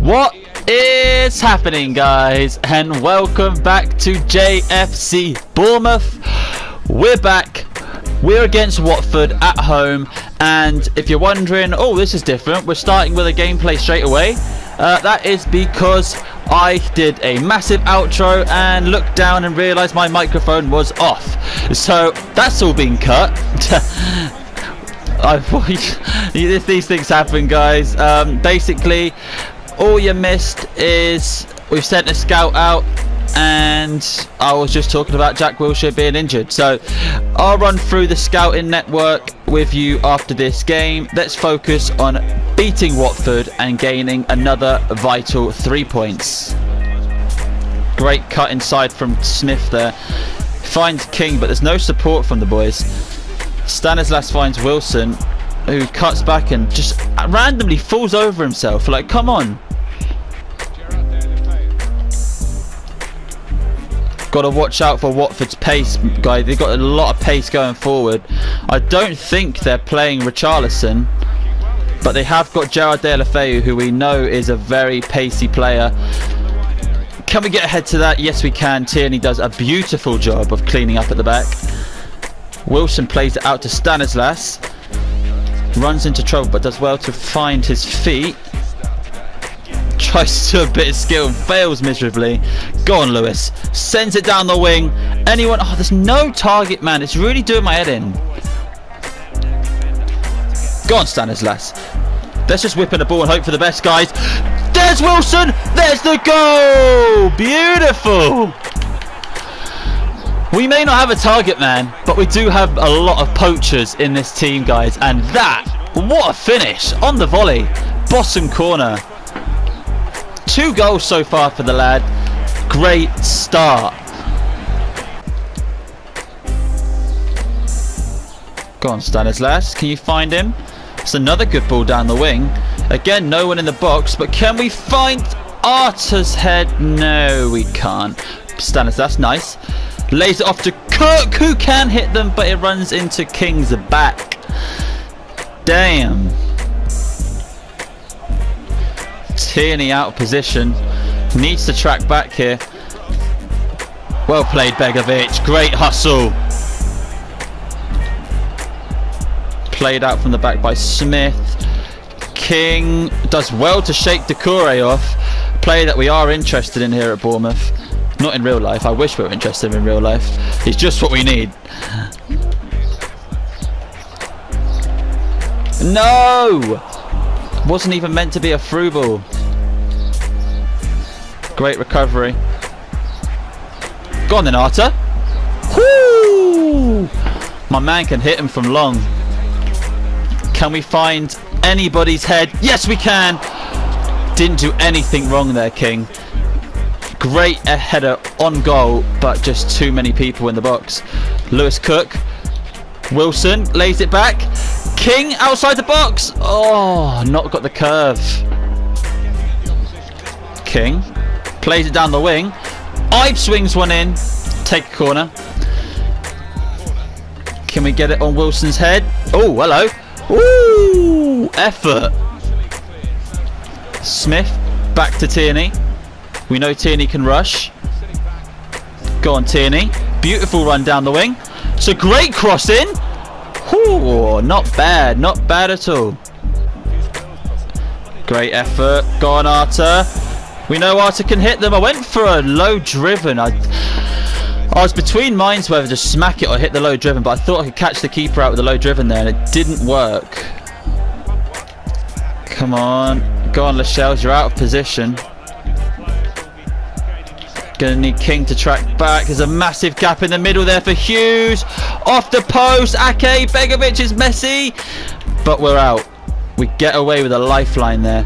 What is happening, guys, and welcome back to JayFC Bournemouth. We're back. We're against Watford at home, and if you're wondering, oh, this is different, we're starting with a gameplay straight away. That is because I did a massive outro and looked down and realised my microphone was off. So that's all been cut. These things happen, guys. Basically, all you missed is we've sent a scout out, and I was just talking about Jack Wilshere being injured. So I'll run through the scouting network with you after this game. Let's focus on beating Watford and gaining another vital 3 points. Great cut inside from Smith there. Finds King, but there's no support from the boys. Stanislas finds Wilson, who cuts back and just randomly falls over himself. Like, come on. Got to watch out for Watford's pace, guys. They've got a lot of pace going forward. I don't think they're playing Richarlison, but they have got Gerard Deulofeu, who we know is a very pacey player. Can we get ahead to that? Yes, we can. Tierney does a beautiful job of cleaning up at the back. Wilson plays it out to Stanislas. Runs into trouble, but does well to find his feet. Tries to a bit of skill, fails miserably. Go on, Lewis. Sends it down the wing. Anyone? Oh, there's no target, man. It's really doing my head in. Go on, Stanislas. Let's just whip in the ball and hope for the best, guys. There's Wilson. There's the goal. Beautiful. We may not have a target man, but we do have a lot of poachers in this team, guys. And that, what a finish on the volley. Bottom corner. 2 goals so far for the lad. Great start. Go on, Stanislas. Can you find him? It's another good ball down the wing. Again, no one in the box, but can we find Arta's head? No, we can't. Stanislas, nice. Lays it off to Cook, who can hit them, but it runs into King's back. Damn. Tierney out of position. Needs to track back here. Well played, Begovic. Great hustle. Played out from the back by Smith. King does well to shake Decore off. Player that we are interested in here at Bournemouth. Not in real life. I wish we were interested in real life. He's just what we need. No! Wasn't even meant to be a through ball. Great recovery. Go on then, Arta. Whoo! My man can hit him from long. Can we find anybody's head? Yes, we can. Didn't do anything wrong there, King. Great header on goal, but just too many people in the box. Lewis Cook. Wilson lays it back. King outside the box. Oh, not got the curve. King plays it down the wing. Ibe swings one in. Take a corner. Can we get it on Wilson's head? Oh, hello. Ooh, effort. Smith back to Tierney. We know Tierney can rush. Go on, Tierney. Beautiful run down the wing. It's a great cross in. Ooh, not bad. Not bad at all. Great effort. Go on, Arta. We know Arta can hit them. I went for a low driven. I was between minds whether to smack it or hit the low driven, but I thought I could catch the keeper out with the low driven there, and it didn't work. Come on. Go on, Lascelles. You're out of position. Gonna need King to track back. There's a massive gap in the middle there for Hughes. Off the post. Ake. Begovic is messy. But we're out. We get away with a lifeline there.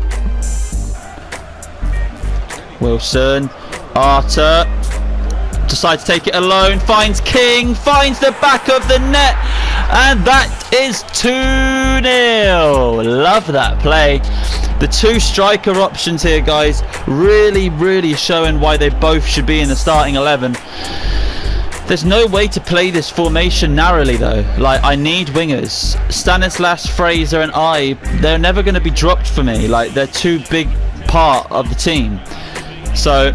Wilson. Arta. Decides to take it alone. Finds King. Finds the back of the net. And that is 2-0. Love that play. The 2 striker options here, guys, really showing why they both should be in the starting 11. There's no way to play this formation narrowly though. Like, I need wingers. Stanislas, Fraser and they're never going to be dropped for me. Like, they're too big part of the team. So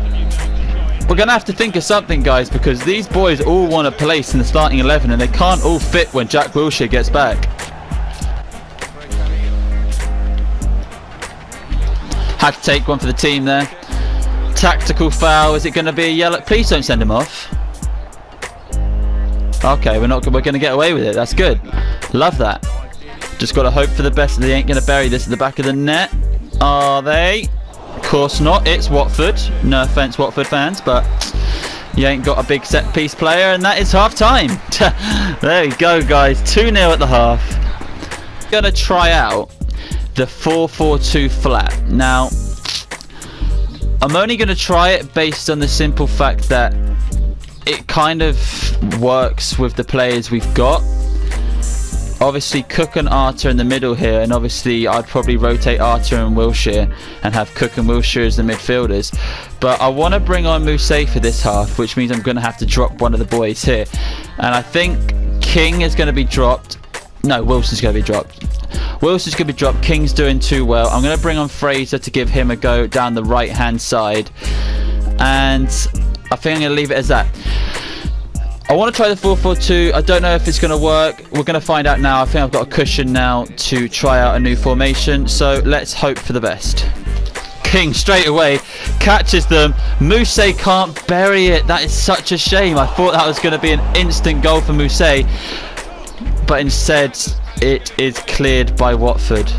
we're going to have to think of something, guys, because these boys all want a place in the starting 11 and they can't all fit when Jack Wilshere gets back. Had to take one for the team there. Tactical foul. Is it going to be a yellow? Please don't send him off. Okay, we're going to get away with it. That's good. Love that. Just got to hope for the best. They ain't going to bury this at the back of the net, are they? Of course not. It's Watford. No offence, Watford fans, but you ain't got a big set piece player, and that is half time. There you go, guys. 2-0 at the half. Going to try out the 4-4-2 flat. Now, I'm only going to try it based on the simple fact that it kind of works with the players we've got. Obviously Cook and Arter in the middle here, and obviously I'd probably rotate Arter and Wilshere and have Cook and Wilshere as the midfielders. But I want to bring on Mousset for this half, which means I'm going to have to drop one of the boys here. And I think King is going to be dropped. No, Wilson's going to be dropped. Wilson's going to be dropped. King's doing too well. I'm going to bring on Fraser to give him a go down the right hand side. And I think I'm going to leave it as that. I want to try the 4-4-2. I don't know if it's going to work. We're going to find out now. I think I've got a cushion now to try out a new formation. So let's hope for the best. King straight away catches them. Mousset can't bury it. That is such a shame. I thought that was going to be an instant goal for Mousset. But instead, it is cleared by Watford.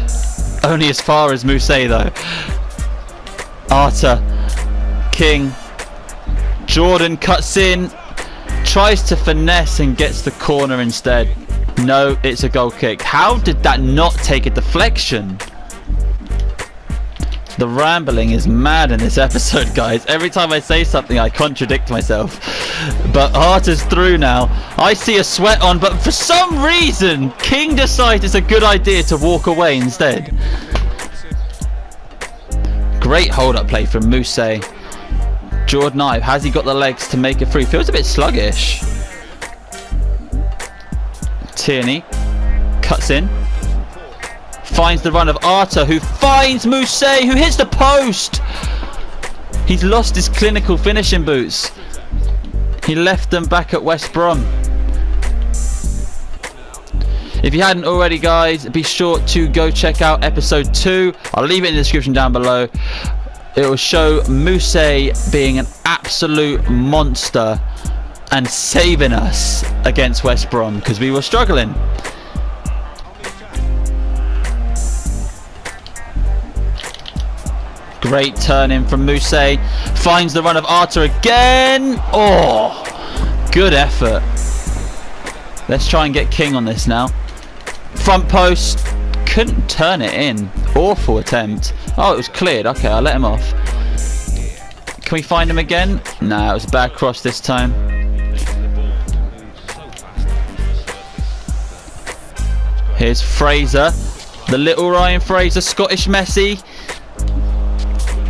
Only as far as Mousset though. Arter. King. Jordan cuts in. Tries to finesse and gets the corner instead. No, it's a goal kick. How did that not take a deflection? The rambling is mad in this episode, guys. Every time I say something, I contradict myself. But Arter's through now. I see a sweat on, but for some reason, King decides it's a good idea to walk away instead. Great hold-up play from Mousset. Jordan Ibe, has he got the legs to make it free? Feels a bit sluggish. Tierney cuts in. Finds the run of Arter, who finds Mousset, who hits the post. He's lost his clinical finishing boots. He left them back at West Brom. If you hadn't already, guys, be sure to go check out episode 2. I'll leave it in the description down below. It will show Mousset being an absolute monster and saving us against West Brom because we were struggling. Great turn in from Mousset. Finds the run of Arter again. Oh, good effort. Let's try and get King on this now. Front post. Couldn't turn it in. Awful attempt. Oh, it was cleared. Okay, I'll let him off. Can we find him again? Nah, it was a bad cross this time. Here's Fraser. The little Ryan Fraser, Scottish Messi.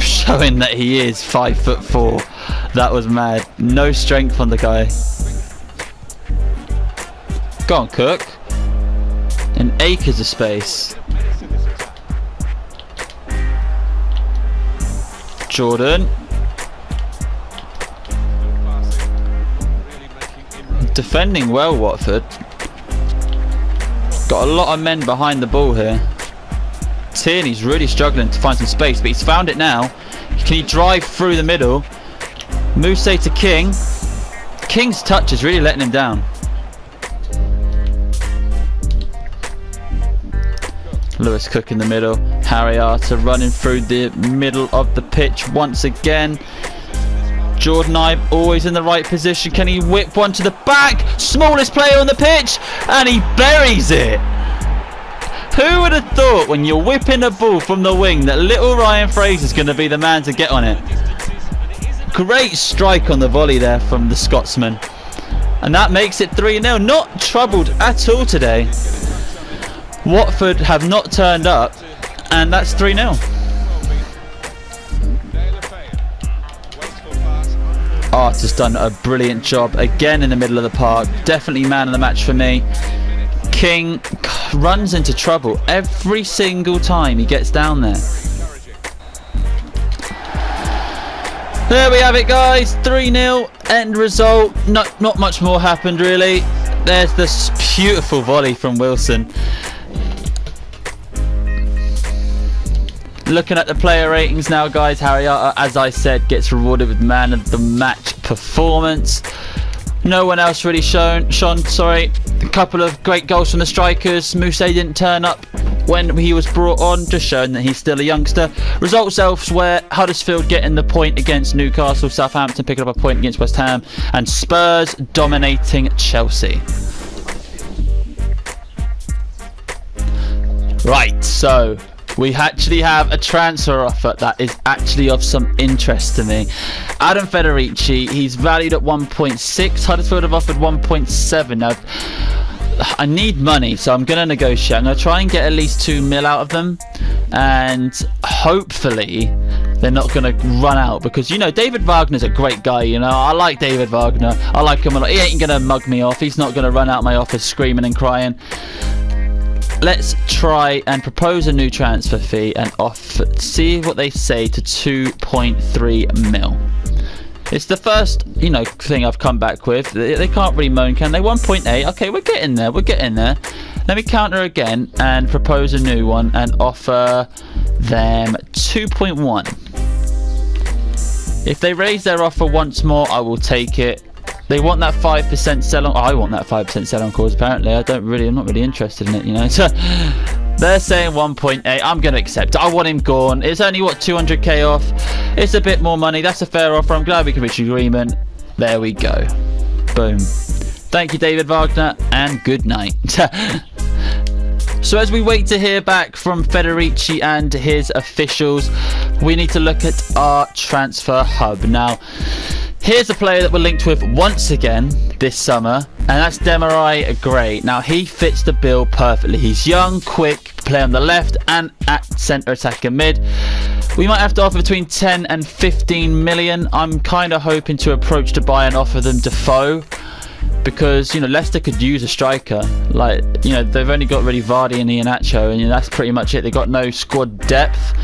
Showing that he is 5'4". That was mad. No strength on the guy. Go on, Cook. And acres of space. Jordan. Defending well, Watford. Got a lot of men behind the ball here. Tierney's really struggling to find some space, but he's found it now. Can he drive through the middle? Mousset to King. King's touch is really letting him down. Lewis Cook in the middle. Harry Arter running through the middle of the pitch once again. Jordan Ibe always in the right position. Can he whip one to the back? Smallest player on the pitch, and he buries it. Who would have thought when you're whipping a ball from the wing that little Ryan Fraser's going to be the man to get on it? Great strike on the volley there from the Scotsman. And that makes it 3-0. Not troubled at all today. Watford have not turned up, and that's 3-0. Art has done a brilliant job again in the middle of the park. Definitely man of the match for me. King runs into trouble every single time he gets down there. There we have it, guys. 3-0 end result. Not much more happened really. There's this beautiful volley from Wilson. Looking at the player ratings now, guys, Harriata, as I said, gets rewarded with man of the match performance. No one else really shone. A couple of great goals from the strikers. Mousse didn't turn up when he was brought on, just showing that he's still a youngster. Results elsewhere: Huddersfield getting the point against Newcastle, Southampton picking up a point against West Ham, and Spurs dominating Chelsea. Right, so we actually have a transfer offer that is actually of some interest to me. Adam Federici, he's valued at 1.6. Huddersfield have offered 1.7. Now, I need money, so I'm going to negotiate. I'm going to try and get at least 2 mil out of them. And hopefully they're not going to run out. Because, you know, David Wagner's a great guy, you know. I like David Wagner. I like him a lot. He ain't going to mug me off. He's not going to run out my office screaming and crying. Let's try and propose a new transfer fee and see what they say to 2.3 mil. It's the first, you know, thing I've come back with. They can't really moan, can they? 1.8. Okay, we're getting there. We're getting there. Let me counter again and propose a new one and offer them 2.1. If they raise their offer once more, I will take it. They want that 5% sell on. I want that 5% sell on clause. Apparently, I'm not really interested in it, you know. So they're saying 1.8. I'm going to accept it. I want him gone. It's only what, 200k off. It's a bit more money. That's a fair offer. I'm glad we can reach an agreement. There we go. Boom. Thank you, David Wagner, and good night. So as we wait to hear back from Federici and his officials, we need to look at our transfer hub now. Here's a player that we're linked with once again this summer, and that's Demarai Gray. Now, he fits the bill perfectly. He's young, quick, play on the left and at centre attacker mid. We might have to offer between 10 and 15 million. I'm kind of hoping to approach to buy and offer them Defoe, because, you know, Leicester could use a striker. Like, you know, they've only got really Vardy and Iheanacho, and, you know, that's pretty much it. They've got no squad depth,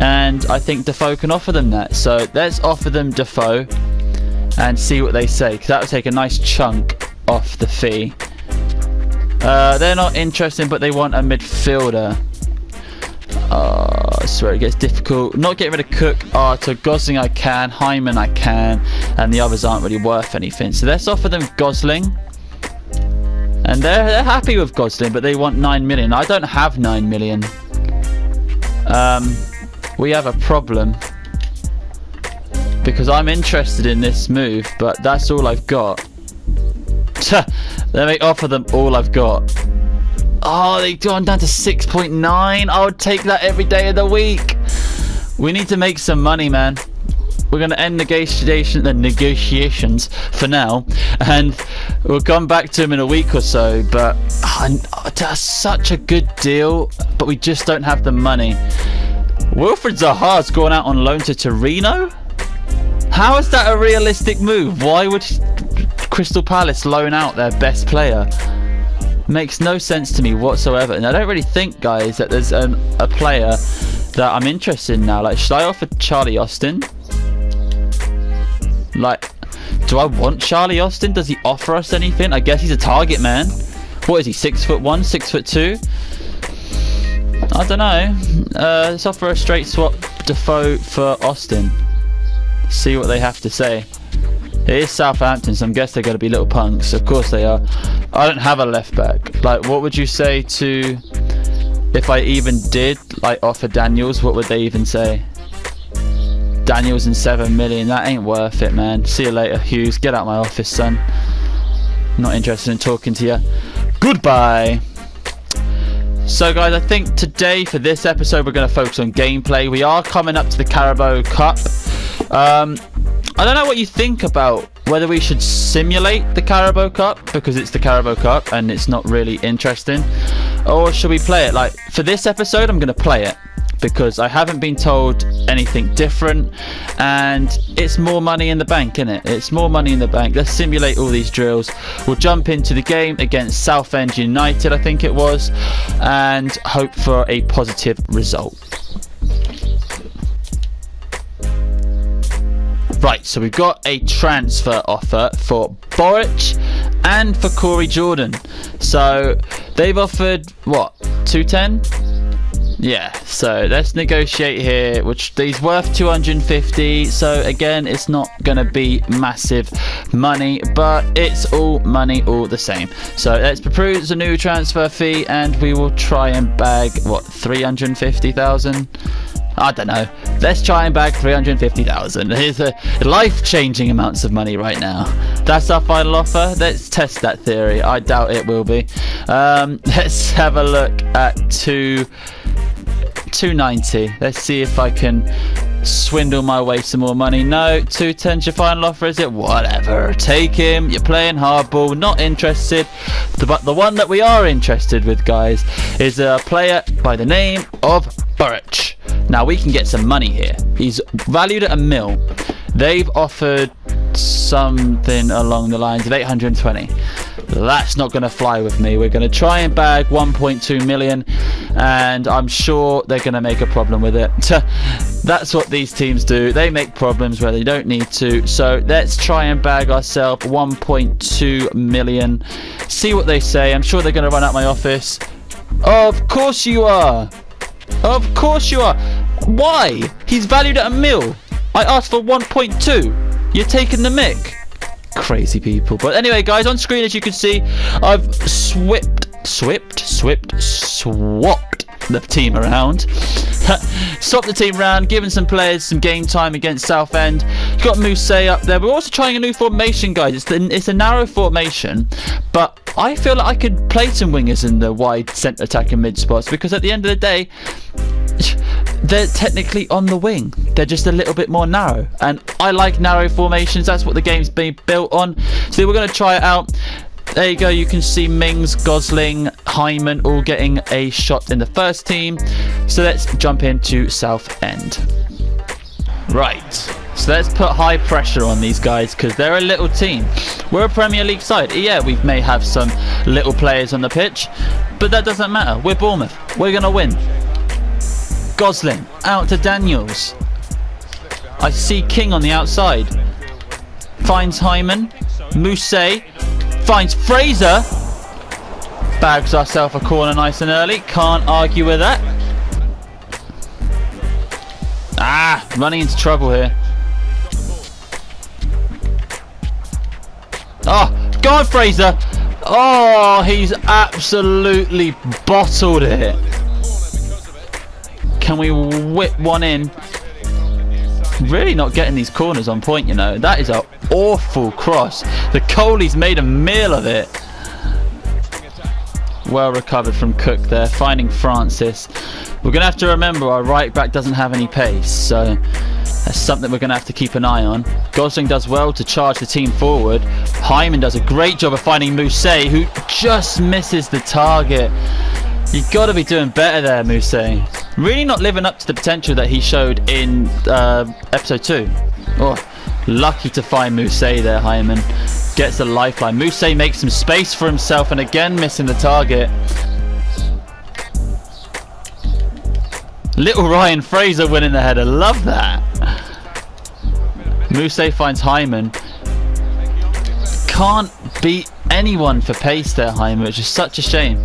and I think Defoe can offer them that. So let's offer them Defoe and see what they say, because that would take a nice chunk off the fee. They're not interested, but they want a midfielder. I swear it gets difficult. Not getting rid of Cook. To Gosling I can, Hyman I can, and the others aren't really worth anything. So let's offer them Gosling, and they're happy with Gosling, but they want 9 million. I don't have 9 million. We have a problem, because I'm interested in this move, but that's all I've got. Let me offer them all I've got. Oh, they've gone down to 6.9. I would take that every day of the week. We need to make some money, man. We're going to end negotiations for now, and we'll come back to him in a week or so. But that's such a good deal, but we just don't have the money. Wilfried Zaha's gone out on loan to Torino. How is that a realistic move? Why would Crystal Palace loan out their best player? Makes no sense to me whatsoever. And I don't really think, guys, that there's a player that I'm interested in now. Like, should I offer Charlie Austin? Like, do I want Charlie Austin? Does he offer us anything? I guess he's a target man. What is he, 6'1", 6'2"? I don't know. Let's offer a straight swap Defoe for Austin. See what they have to say. It is Southampton, so I guess they're going to be little punks. Of course they are. I don't have a left back. Like, what would you say to, if I even did, like, offer Daniels? What would they even say? Daniels and 7 million. That ain't worth it, man. See you later, Hughes. Get out of my office, son. Not interested in talking to you. Goodbye. So, guys, I think today for this episode we're going to focus on gameplay. We are coming up to the Carabao Cup. I don't know what you think about whether we should simulate the Carabao Cup, because it's the Carabao Cup and it's not really interesting, or should we play it? Like, for this episode I'm going to play it, because I haven't been told anything different, and it's more money in the bank, isn't it? It's more money in the bank. Let's simulate all these drills. We'll jump into the game against Southend United, I think it was, and hope for a positive result. Right, so we've got a transfer offer for Bournemouth and for Corey Jordan. So they've offered what, 210? Yeah, so let's negotiate here, which he's worth 250. So again, it's not going to be massive money, but it's all money all the same. So let's propose a new transfer fee, and we will try and bag what, 350,000. I don't know. Let's try and bag 350,000. Here's a life-changing amounts of money right now. That's our final offer. Let's test that theory. I doubt it will be. Let's have a look at 290. Let's see if I can swindle my way some more money. No, 210's your final offer, is it? Whatever. Take him. You're playing hardball. Not interested. But the one that we are interested with, guys, is a player by the name of Bournemouth. Now we can get some money here. He's valued at £1 million. They've offered something along the lines of 820. That's not going to fly with me. We're going to try and bag 1.2 million, and I'm sure they're going to make a problem with it. That's what these teams do. They make problems where they don't need to. So let's try and bag ourselves 1.2 million. See what they say. I'm sure they're going to run out my office. Of course you are. Of course you are. Why? He's valued at £1 million. I asked for 1.2. You're taking the mick. Crazy people. But anyway, guys, on screen, as you can see, I've swapped the team around. Swapped the team around, given some players some game time against Southend. Got Mousse up there. We're also trying a new formation, guys. It's a narrow formation, but I feel like I could play some wingers in the wide centre attack and mid spots, because at the end of the day, they're technically on the wing. They're just a little bit more narrow, and I like narrow formations. That's what the game's been built on. So we're going to try it out. There you go. You can see Mings, Gosling, Hyman all getting a shot in the first team. So let's jump into Southend. Right. So let's put high pressure on these guys, because they're a little team. We're a Premier League side. Yeah, we may have some little players on the pitch, but that doesn't matter. We're Bournemouth. We're going to win. Gosling out to Daniels. I see King on the outside. Finds Hyman. Mousse finds Fraser. Bags ourselves a corner nice and early. Can't argue with that. Running into trouble here. Oh, go on, Fraser. Oh, he's absolutely bottled it. Can we whip one in? Really not getting these corners on point, you know. That is an awful cross. The goalie's made a meal of it. Well recovered from Cook there, finding Francis. We're going to have to remember our right back doesn't have any pace, so that's something we're going to have to keep an eye on. Gosling does well to charge the team forward. Hyman does a great job of finding Mousse, who just misses the target. You've got to be doing better there, Mousse. Really not living up to the potential that he showed in episode 2. Oh, lucky to find Mousse there, Hyman. Gets a lifeline. Mousse makes some space for himself, and again missing the target. Little Ryan Fraser winning the header. Love that. Mousse finds Hyman. Can't beat anyone for pace there, Hyman, which is such a shame.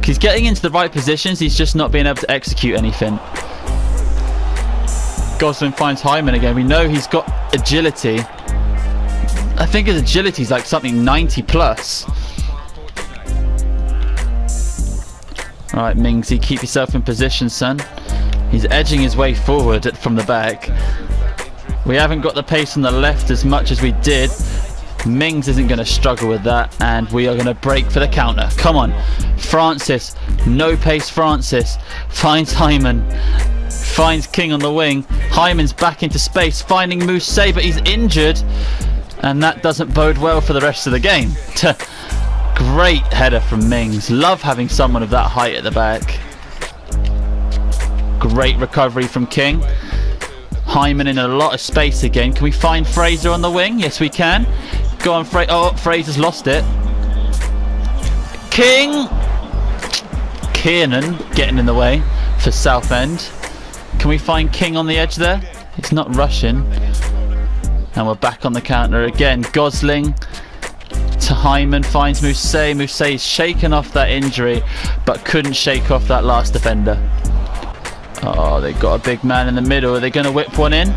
He's getting into the right positions, he's just not being able to execute anything. Gosling finds Hyman again. We know he's got agility. I think his agility is like something 90 plus. Alright, Mingsy, keep yourself in position, son. He's edging his way forward from the back. We haven't got the pace on the left as much as we did. Mings isn't going to struggle with that, and we are going to break for the counter. Come on, Francis. No pace Francis. Finds Hyman. Finds King on the wing. Hyman's back into space, finding Mousse, but he's injured, and that doesn't bode well for the rest of the game. Great header from Mings. Love having someone of that height at the back. Great recovery from King. Hyman in a lot of space again. Can we find Fraser on the wing? Yes, we can. Go on, oh, Fraser's lost it. King! Kiernan getting in the way for Southend. Can we find King on the edge there? He's not rushing. And we're back on the counter again. Gosling to Hyman, finds Mousset. Mousset's shaken off that injury, but couldn't shake off that last defender. Oh, they've got a big man in the middle. Are they going to whip one in?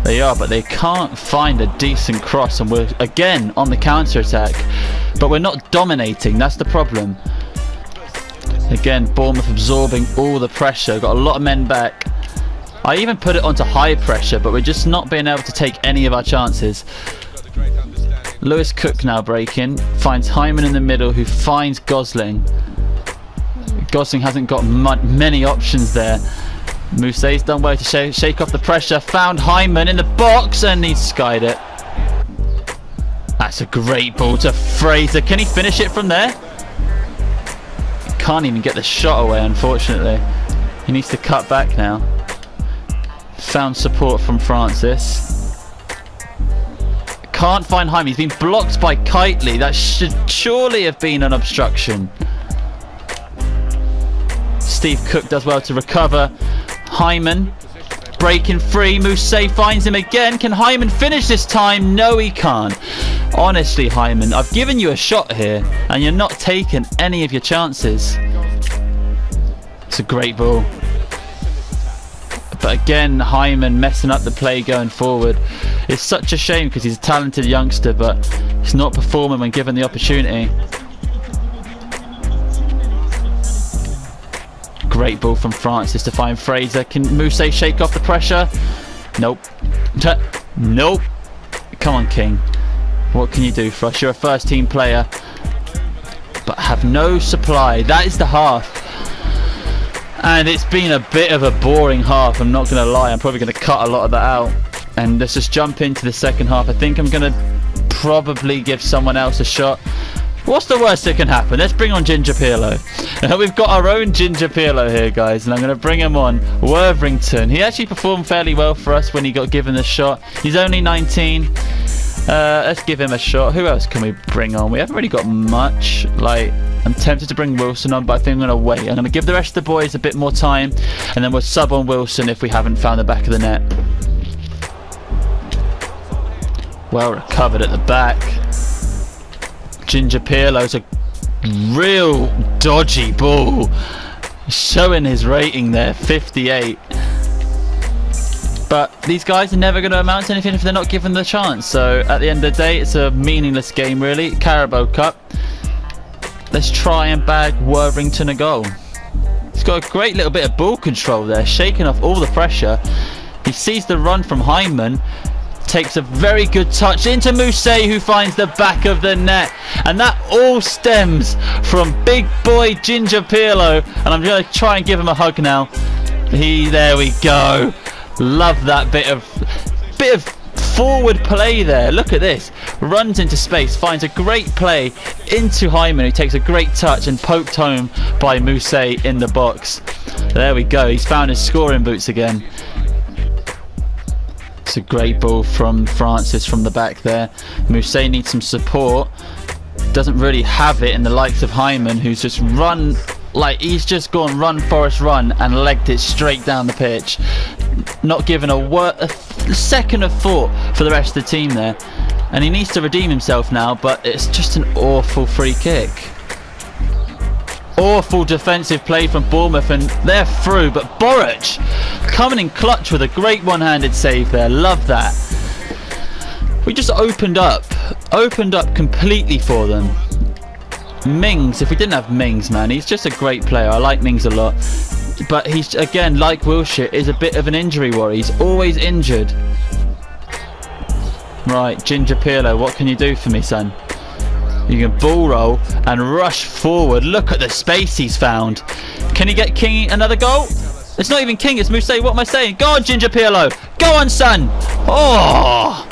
They are, but they can't find a decent cross, and we're again on the counter-attack. But we're not dominating, that's the problem. Again, Bournemouth absorbing all the pressure. Got a lot of men back. I even put it onto high pressure, but we're just not being able to take any of our chances. Lewis Cook now breaking. Finds Hyman in the middle, who finds Gosling. Gosling hasn't got many options there. Mousset's done well to shake off the pressure. Found Hyman in the box, and he's skied it. That's a great ball to Fraser. Can he finish it from there? Can't even get the shot away, unfortunately. He needs to cut back now. Found support from Francis. Can't find Hyman. He's been blocked by Kitely. That should surely have been an obstruction. Steve Cook does well to recover. Hyman breaking free. Mousset finds him again. Can Hyman finish this time? No, he can't. Honestly, Hyman, I've given you a shot here and you're not taking any of your chances. It's a great ball. But again, Hyman messing up the play going forward. It's such a shame because he's a talented youngster, but he's not performing when given the opportunity. Great ball from Francis to find Fraser. Can Mousset shake off the pressure? Nope. Nope. Come on, King. What can you do for us? You're a first team player, but have no supply. That is the half. And it's been a bit of a boring half, I'm not going to lie. I'm probably going to cut a lot of that out. And let's just jump into the second half. I think I'm going to probably give someone else a shot. What's the worst that can happen? Let's bring on Ginger Pirlo. We've got our own Ginger Pirlo here, guys, and I'm going to bring him on. Worthington. He actually performed fairly well for us when he got given the shot. He's only 19. Let's give him a shot. Who else can we bring on? We haven't really got much. I'm tempted to bring Wilson on, but I think I'm going to wait. I'm going to give the rest of the boys a bit more time, and then we'll sub on Wilson if we haven't found the back of the net. Well recovered at the back. Ginger Pirlo's a real dodgy ball. Showing his rating there, 58. But these guys are never going to amount to anything if they're not given the chance. So at the end of the day, it's a meaningless game really. Carabao Cup. Let's try and bag Worthington a goal. He's got a great little bit of ball control there, shaking off all the pressure. He sees the run from Hyman. Takes a very good touch into Mousset, who finds the back of the net, and that all stems from big boy Ginger Pirlo. And I'm going to try and give him a hug now. There we go. Love that bit of forward play there. Look at this. Runs into space, finds a great play into Hyman, who takes a great touch and poked home by Mousset in the box. There we go. He's found his scoring boots again. It's a great ball from Francis from the back there. Mousset needs some support. Doesn't really have it in the likes of Hyman, who's just run he's just gone run Forest run and legged it straight down the pitch. Not given a second of thought for the rest of the team there. And he needs to redeem himself now, but it's just an awful free kick. Awful defensive play from Bournemouth, and they're through, but Boric coming in clutch with a great one-handed save there. Love that. We just opened up completely for them. Mings, if we didn't have Mings, man, he's just a great player. I like Mings a lot, but he's, again, like Wilshere, is a bit of an injury worry. He's always injured. Right, Ginger Pirlo, what can you do for me, son? You can ball roll and rush forward. Look at the space he's found. Can he get King another goal? It's not even King, it's Mousset. What am I saying? Go on, Ginger Pirlo. Go on, son. Oh!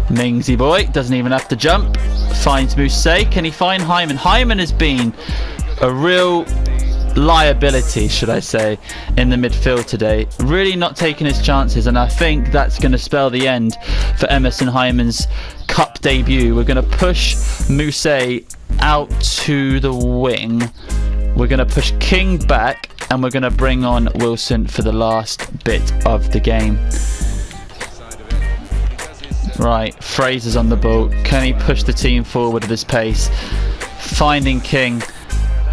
Mingsy boy doesn't even have to jump. Finds Mousset. Can he find Hyman? Hyman has been a real liability, should I say, in the midfield today. Really not taking his chances, and I think that's going to spell the end for Emerson Hyman's cup debut. We're going to push Mousset out to the wing. We're going to push King back, and we're going to bring on Wilson for the last bit of the game. Right, Fraser's on the ball. Can he push the team forward at his pace? Finding King.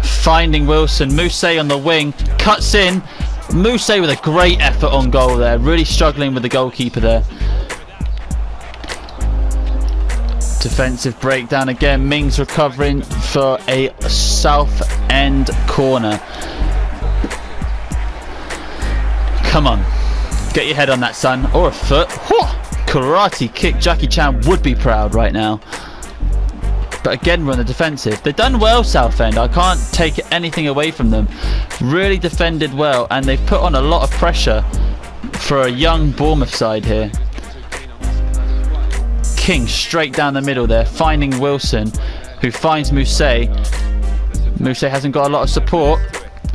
Finding Wilson. Mousset on the wing. Cuts in. Mousset with a great effort on goal there. Really struggling with the goalkeeper there. Defensive breakdown again. Mings recovering for a south end corner. Come on. Get your head on that, son. Or a foot. Karate kick. Jackie Chan would be proud right now. But again, we're on the defensive. They've done well, Southend. I can't take anything away from them. Really defended well, and they've put on a lot of pressure for a young Bournemouth side here. King straight down the middle there, finding Wilson, who finds Mousset. Mousset hasn't got a lot of support.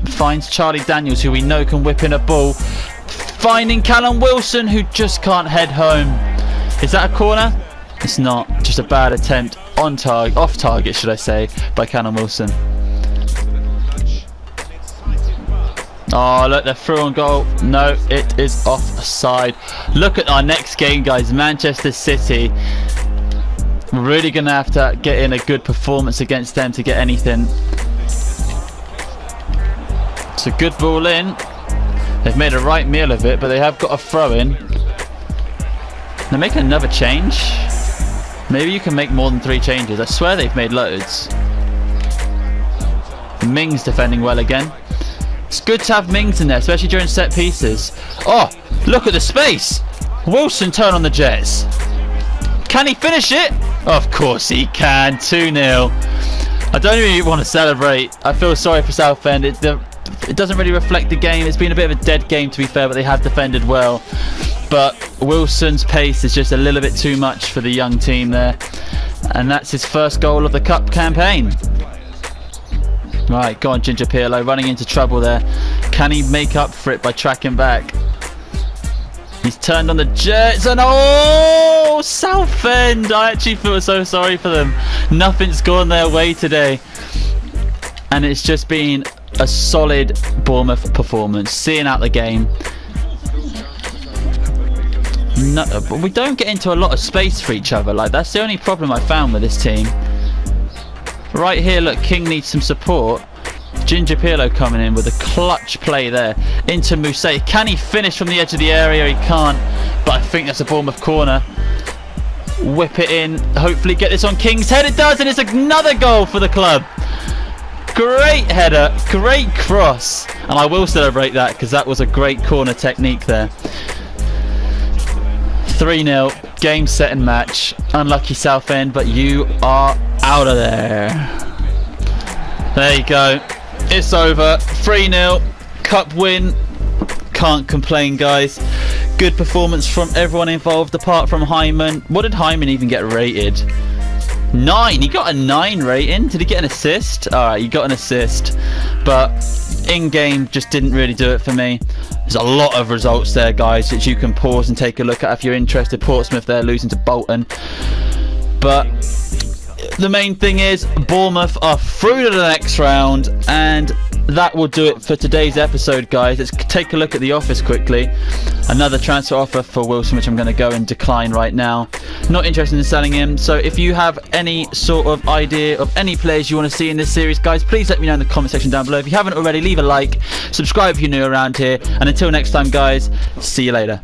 Finds Charlie Daniels, who we know can whip in a ball. Finding Callum Wilson, who just can't head home. Is that a corner? It's not. Just a bad attempt on target, off target, should I say, by Callum Wilson. Oh, look, they're through on goal. No, it is offside. Look at our next game, guys. Manchester City. We're really going to have to get in a good performance against them to get anything. It's a good ball in. They've made a right meal of it, but they have got a throw in. They're making another change. Maybe you can make more than 3 changes. I swear they've made loads. Mings defending well again. It's good to have Mings in there, especially during set pieces. Oh, look at the space. Wilson turn on the Jets. Can he finish it? Of course he can. 2-0. I don't even want to celebrate. I feel sorry for Southend. It doesn't really reflect the game. It's been a bit of a dead game, to be fair, but they have defended well. But Wilson's pace is just a little bit too much for the young team there. And that's his first goal of the cup campaign. Right, go on, Ginger Pirlo, running into trouble there. Can he make up for it by tracking back? He's turned on the Jets, and oh, Southend! I actually feel so sorry for them. Nothing's gone their way today. And it's just been a solid Bournemouth performance, seeing out the game. No, but we don't get into a lot of space for each other. Like, that's the only problem I found with this team. Right here, look, King needs some support. Ginger Pirlo coming in with a clutch play there into Mousset. Can he finish from the edge of the area? He can't, but I think that's a Bournemouth corner. Whip it in, hopefully get this on King's head. It does, and it's another goal for the club. Great header, great cross, and I will celebrate that because that was a great corner technique there. 3-0, game, set and match. Unlucky Southend, but you are out of there. There you go. It's over. 3-0, cup win. Can't complain, guys. Good performance from everyone involved apart from Hyman. What did Hyman even get rated? 9. He got a 9 rating. Did he get an assist? Alright, he got an assist. But in-game just didn't really do it for me. There's a lot of results there, guys, that you can pause and take a look at if you're interested. Portsmouth there losing to Bolton. But the main thing is Bournemouth are through to the next round, and that will do it for today's episode, guys. Let's take a look at the office quickly. Another transfer offer for Wilson, which I'm going to go and decline right now. Not interested in selling him. So if you have any sort of idea of any players you want to see in this series, guys, please let me know in the comment section down below. If you haven't already, leave a like, subscribe if you're new around here, and until next time, guys, see you later.